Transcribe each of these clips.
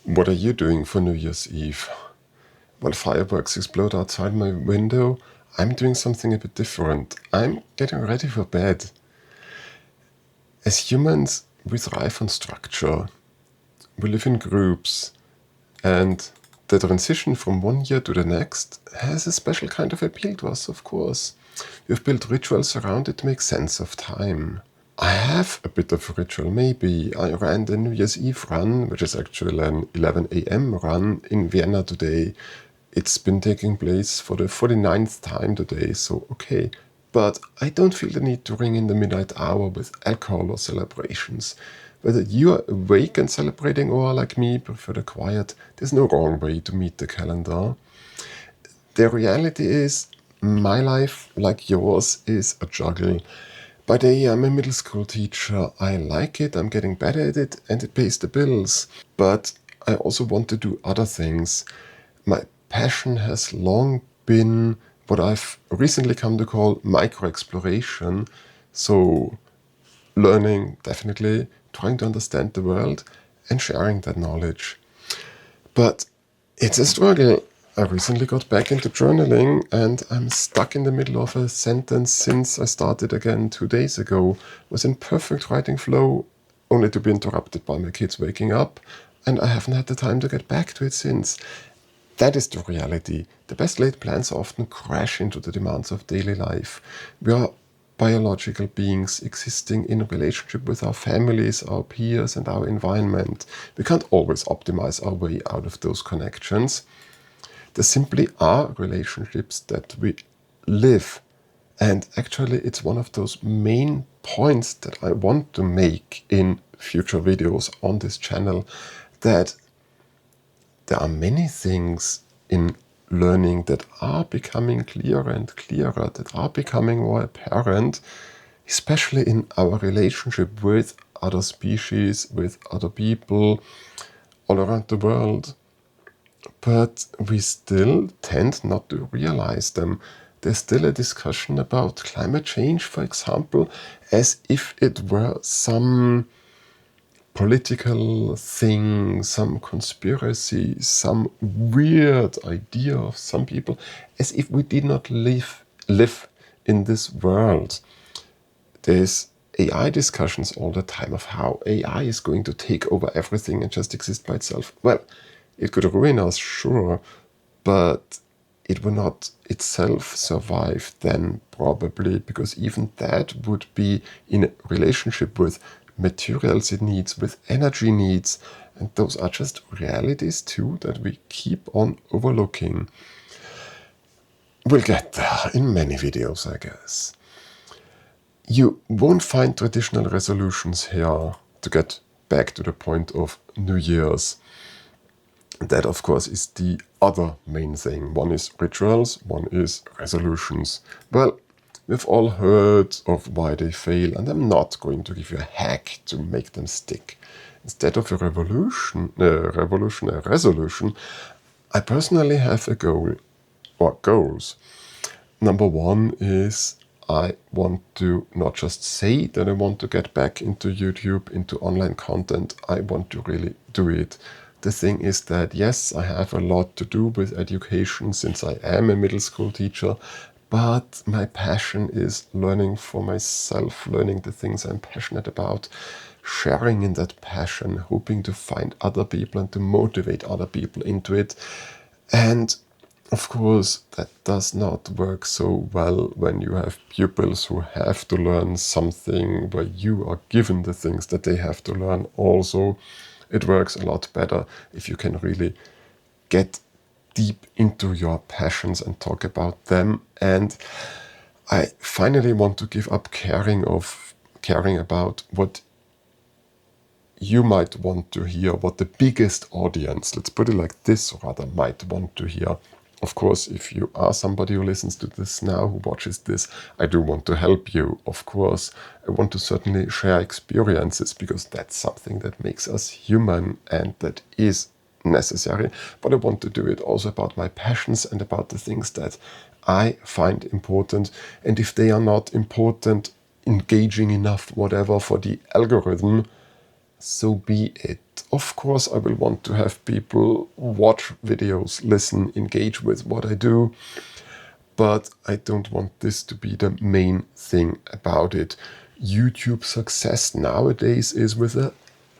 What are you doing for New Year's Eve? While fireworks explode outside my window, I'm doing something a bit different. I'm getting ready for bed. As humans, we thrive on structure. We live in groups, and the transition from one year to the next has a special kind of appeal to us, of course. We've built rituals around it to make sense of time. I have a bit of a ritual, maybe. I ran the New Year's Eve run, which is actually an 11 a.m. run in Vienna today. It's been taking place for the 49th time today, so okay. But I don't feel the need to ring in the midnight hour with alcohol or celebrations. Whether you are awake and celebrating or, like me, prefer the quiet, there's no wrong way to meet the calendar. The reality is, my life, like yours, is a juggle. By day, I'm a middle school teacher. I like it, I'm getting better at it, and it pays the bills. But I also want to do other things. My passion has long been what I've recently come to call micro-exploration. So learning, definitely, trying to understand the world, and sharing that knowledge. But it's a struggle. I recently got back into journaling and I'm stuck in the middle of a sentence since I started again 2 days ago. Was in perfect writing flow, only to be interrupted by my kids waking up, and I haven't had the time to get back to it since. That is the reality. The best laid plans often crash into the demands of daily life. We are biological beings existing in relationship with our families, our peers, and our environment. We can't always optimize our way out of those connections. There simply are relationships that we live. And actually, it's one of those main points that I want to make in future videos on this channel, that there are many things in learning that are becoming clearer and clearer, that are becoming more apparent, especially in our relationship with other species, with other people all around the world. But we still tend not to realize them. There's still a discussion about climate change, for example, as if it were some political thing, some conspiracy, some weird idea of some people, as if we did not live in this world. There's AI discussions all the time of how AI is going to take over everything and just exist by itself. Well, it could ruin us, sure, but it will not itself survive then, probably, because even that would be in a relationship with materials it needs, with energy needs, and those are just realities too that we keep on overlooking. We'll get there in many videos, I guess. You won't find traditional resolutions here to get back to the point of New Year's. That, of course, is the other main thing. One is rituals, one is resolutions. Well, we've all heard of why they fail, and I'm not going to give you a hack to make them stick. Instead of a resolution, I personally have a goal, or goals. Number one is I want to not just say that I want to get back into YouTube, into online content. I want to really do it. The thing is that, yes, I have a lot to do with education since I am a middle school teacher, but my passion is learning for myself, learning the things I'm passionate about, sharing in that passion, hoping to find other people and to motivate other people into it. And of course, that does not work so well when you have pupils who have to learn something where you are given the things that they have to learn also. It works a lot better if you can really get deep into your passions and talk about them. And I finally want to give up caring about what you might want to hear, what the biggest audience, let's put it like this rather, might want to hear. Of course, if you are somebody who listens to this now, who watches this, I do want to help you, of course. I want to certainly share experiences because that's something that makes us human and that is necessary. But I want to do it also about my passions and about the things that I find important. And if they are not important, engaging enough, whatever, for the algorithm, so be it. Of course, I will want to have people watch videos, listen, engage with what I do, but I don't want this to be the main thing about it. YouTube success nowadays is with a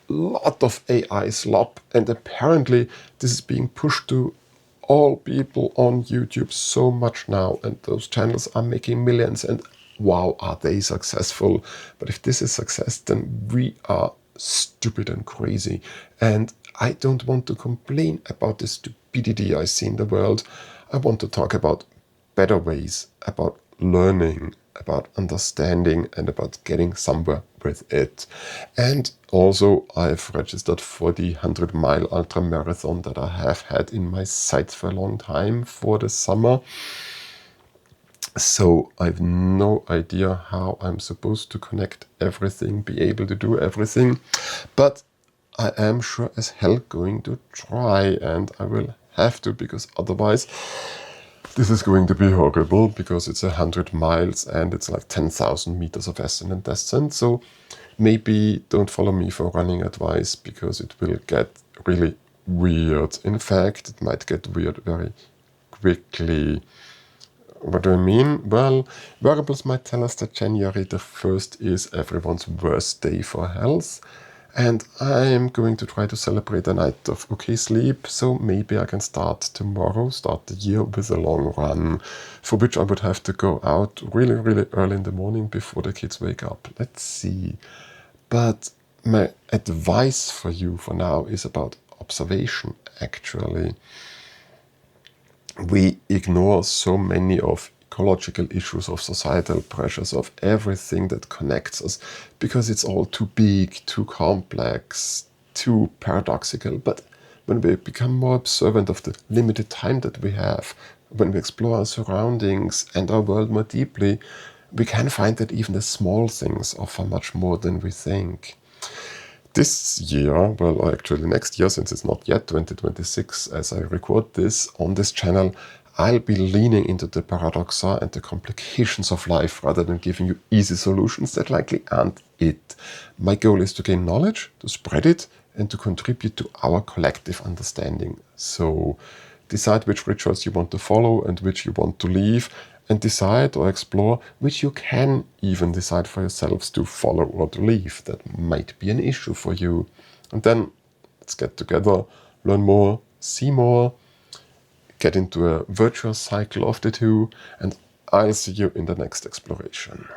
lot of AI slop, and apparently this is being pushed to all people on YouTube so much now, and those channels are making millions, and wow, are they successful. But if this is success, then we are stupid and crazy. And I don't want to complain about the stupidity I see in the world. I want to talk about better ways, about learning, about understanding, and about getting somewhere with it. And also, I've registered for the 100-mile ultra marathon that I have had in my sights for a long time for the summer. So I've no idea how I'm supposed to connect everything, be able to do everything, but I am sure as hell going to try, and I will have to, because otherwise this is going to be horrible, because it's 100 miles and it's like 10,000 meters of ascent and descent. So maybe don't follow me for running advice, because it will get really weird. In fact, it might get weird very quickly. What do I mean? Well, variables might tell us that January the 1st is everyone's worst day for health. And I'm going to try to celebrate a night of okay sleep, so maybe I can start tomorrow, start the year with a long run, for which I would have to go out really, really early in the morning before the kids wake up. Let's see. But my advice for you for now is about observation, actually. We ignore so many of ecological issues, of societal pressures, of everything that connects us, because it's all too big, too complex, too paradoxical. But when we become more observant of the limited time that we have, when we explore our surroundings and our world more deeply, we can find that even the small things offer much more than we think. This year, well, actually next year, since it's not yet 2026 as I record this on this channel, I'll be leaning into the paradoxa and the complications of life rather than giving you easy solutions that likely aren't it. My goal is to gain knowledge, to spread it, and to contribute to our collective understanding. So decide which rituals you want to follow and which you want to leave, and decide or explore which you can even decide for yourselves to follow or to leave. That might be an issue for you. And then let's get together, learn more, see more, get into a virtuous cycle of the two, and I'll see you in the next exploration.